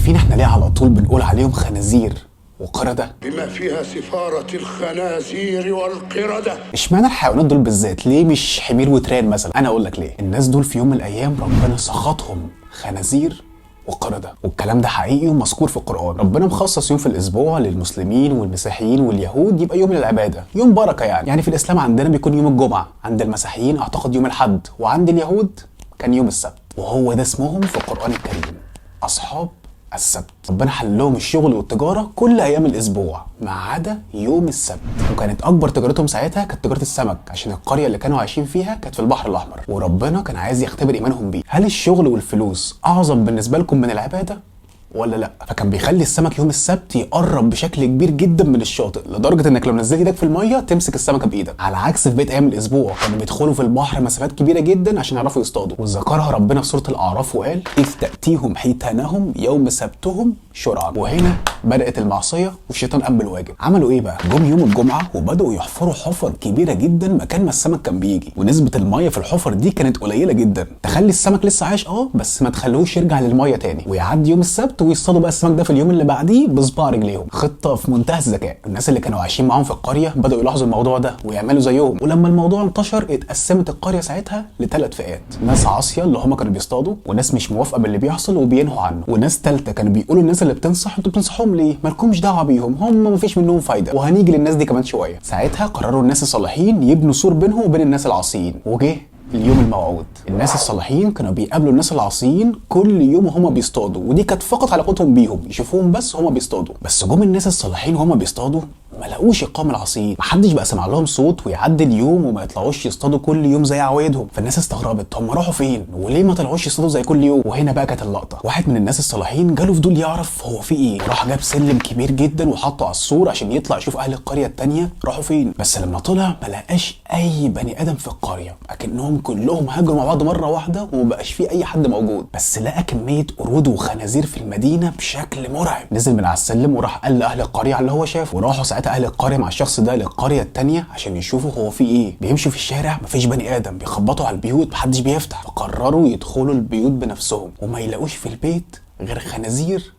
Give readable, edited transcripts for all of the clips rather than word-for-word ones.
عارفين احنا ليه على طول بنقول عليهم خنازير وقردة؟ بما فيها سفارة الخنازير والقردة. اشمعنى الحيوانات دول بالذات؟ ليه مش حمير وتران مثلا؟ انا اقول لك ليه. الناس دول في يوم من الايام ربنا سخطهم خنازير وقردة، والكلام ده حقيقي ومذكور في القرآن. ربنا مخصص يوم في الاسبوع للمسلمين والمسيحيين واليهود يبقى يوم العبادة، يوم بركة يعني في الاسلام عندنا بيكون يوم الجمعة، عند المسيحيين اعتقد يوم الحد، وعند اليهود كان يوم السبت، وهو ده اسمهم في القرآن الكريم اصحاب السبت. ربنا حل لهم الشغل والتجاره كل ايام الاسبوع ما عدا يوم السبت، وكانت اكبر تجارتهم ساعتها كانت تجاره السمك، عشان القريه اللي كانوا عايشين فيها كانت في البحر الاحمر، وربنا كان عايز يختبر ايمانهم بيه. هل الشغل والفلوس اعظم بالنسبه لكم من العباده ولا لا؟ فكان بيخلي السمك يوم السبت يقرب بشكل كبير جدا من الشاطئ، لدرجه انك لو نزلت ايدك في الميه تمسك السمكه بايدك، على عكس في بقيه ايام الاسبوع كانوا بيدخلوا في البحر مسافات كبيره جدا عشان يعرفوا يصطادوا. وذكرها ربنا في سوره الاعراف وقال: اذ تاتيهم حيتانهم يوم سبتهم شرعا. وهنا بدات المعصيه والشيطان قام بالواجب. عملوا ايه بقى؟ جم يوم الجمعه وبداوا يحفروا حفر كبيره جدا مكان ما السمك كان بيجي، ونسبه الميه في الحفر دي كانت قليله جدا تخلي السمك لسه عايش بس ما تخلوش يرجع للميه تاني، ويعدي يوم السبت ويصطادوا بقى السمك ده في اليوم اللي بعديه بصباع رجليهم. خطه في منتهى الذكاء. الناس اللي كانوا عايشين معاهم في القريه بداوا يلاحظوا الموضوع ده ويعملوا زيهم، ولما الموضوع انتشر اتقسمت القريه ساعتها ل3 فئات: ناس عاصيه اللي هم كانوا بيصطادوا، وناس مش موافقه باللي بيحصل وبينهوا عنه، وناس ثالثه كانوا بيقولوا الناس اللي بتنصح انتوا بتنصحوهم ليه؟ مالكمش دعوه بيهم، هم مفيش منهم فايده، وهنيجي للناس دي كمان شويه. ساعتها قرروا الناس الصالحين يبنوا سور بينهم وبين الناس العاصيين، وجه اليوم الموعود. الناس الصالحين كانوا بيقابلوا الناس العاصيين كل يوم وهما بيصطادوا، ودي كانت فقط علاقتهم بيهم، يشوفوهم بس هما بيصطادوا. بس جم الناس الصالحين وهما بيصطادوا ما لقوش اقام العاصيين، محدش بقى سمع لهم صوت، ويعدي اليوم وما يطلعوش يصطادوا كل يوم زي عوايدهم. فالناس استغربت هم راحوا فين وليه ما طلعوش يصطادوا زي كل يوم. وهنا بقى كانت اللقطه. واحد من الناس الصالحين جاله فضول يعرف هو في ايه، راح جاب سلم كبير جدا وحطه على السور عشان يطلع يشوف اهل القريه الثانيه راحوا فين. بس لما طلع ما لقاش اي بني ادم في القريه، اكنهم كلهم هاجروا مع بعض مره واحده وما بقاش في اي حد موجود. بس لقى كميه قرود وخنازير في المدينه بشكل مرعب. نزل من على السلم وراح قال لاهل القريه على اللي هو شافه، وراحوا ساعتها اهل القريه مع الشخص ده للقريه الثانيه عشان يشوفوا هو في ايه. بيمشوا في الشارع مفيش بني ادم، بيخبطوا على البيوت محدش بيفتح، فقرروا يدخلوا البيوت بنفسهم وما يلاقوش في البيت غير خنازير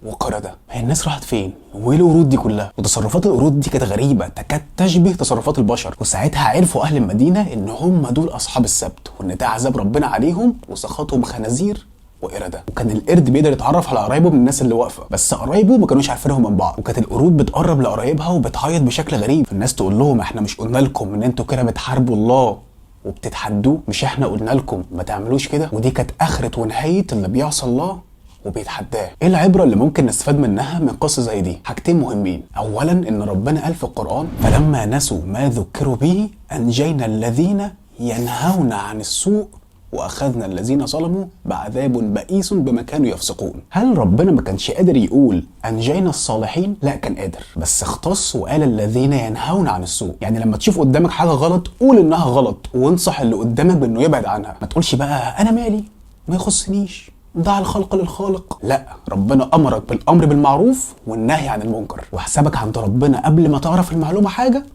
وقردة. هي الناس راحت فين؟ وايه القرود دي كلها؟ وتصرفات القرود دي كانت غريبه تكاد تشبه تصرفات البشر. وساعتها عرفوا اهل المدينه ان هم دول اصحاب السبت، وان ده عذاب ربنا عليهم وسخطهم خنازير وقردة. وكان القرد بيقدر يتعرف على قرايبه من الناس اللي واقفه، بس قرايبه ما كانوش عارفينهم من بعض. وكانت القرود بتقرب لقرايبها وبتعيط بشكل غريب، فالناس تقول لهم: احنا مش قلنا لكم ان انتوا كده بتحاربوا الله وبتتحدوه؟ مش احنا قلنا لكم ما تعملوش كده؟ ودي كانت اخره ونهايه اللي بيعصى الله وبيتحداه. ايه العبره اللي ممكن نستفاد منها من قصه زي دي؟ حاجتين مهمين. اولا ان ربنا قال في القران: فلما نسوا ما ذكروا به انجينا الذين ينهون عن السوء واخذنا الذين ظلموا بعذاب بئيس بما كانوا يفسقون. هل ربنا ما كانش قادر يقول انجينا الصالحين؟ لا كان قادر، بس اختص وقال الذين ينهون عن السوء. يعني لما تشوف قدامك حاجه غلط قول انها غلط، وانصح اللي قدامك بانه يبعد عنها. ما تقولش بقى انا مالي ما يخصنيش، دع الخلق للخالق. لا، ربنا امرك بالامر بالمعروف والنهي عن المنكر، وحسابك عند ربنا قبل ما تعرف المعلومه حاجه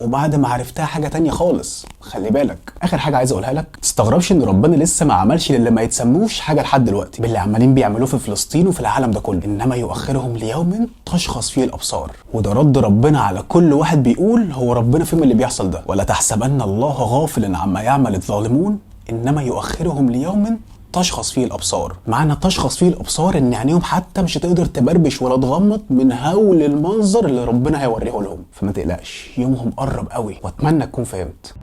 وبعد ما عرفتها حاجه تانية خالص. خلي بالك. اخر حاجه عايز اقولها لك، تستغربش ان ربنا لسه ما عملش للي ما يتسموش حاجه لحد دلوقتي باللي عمالين بيعملوه في فلسطين وفي العالم ده كله، انما يؤخرهم ليوم تشخص فيه الابصار. وده رد ربنا على كل واحد بيقول هو ربنا فين من اللي بيحصل ده. ولا تحسبن الله غافلا عما يعمل الظالمون انما يؤخرهم ليوم تشخص فيه الابصار. معنى تشخص فيه الابصار ان عينيهم حتى مش هتقدر تبربش ولا تغمض من هول المنظر اللي ربنا هيوريه لهم. فما تقلقش، يومهم قرب قوي، واتمنى تكون فهمت.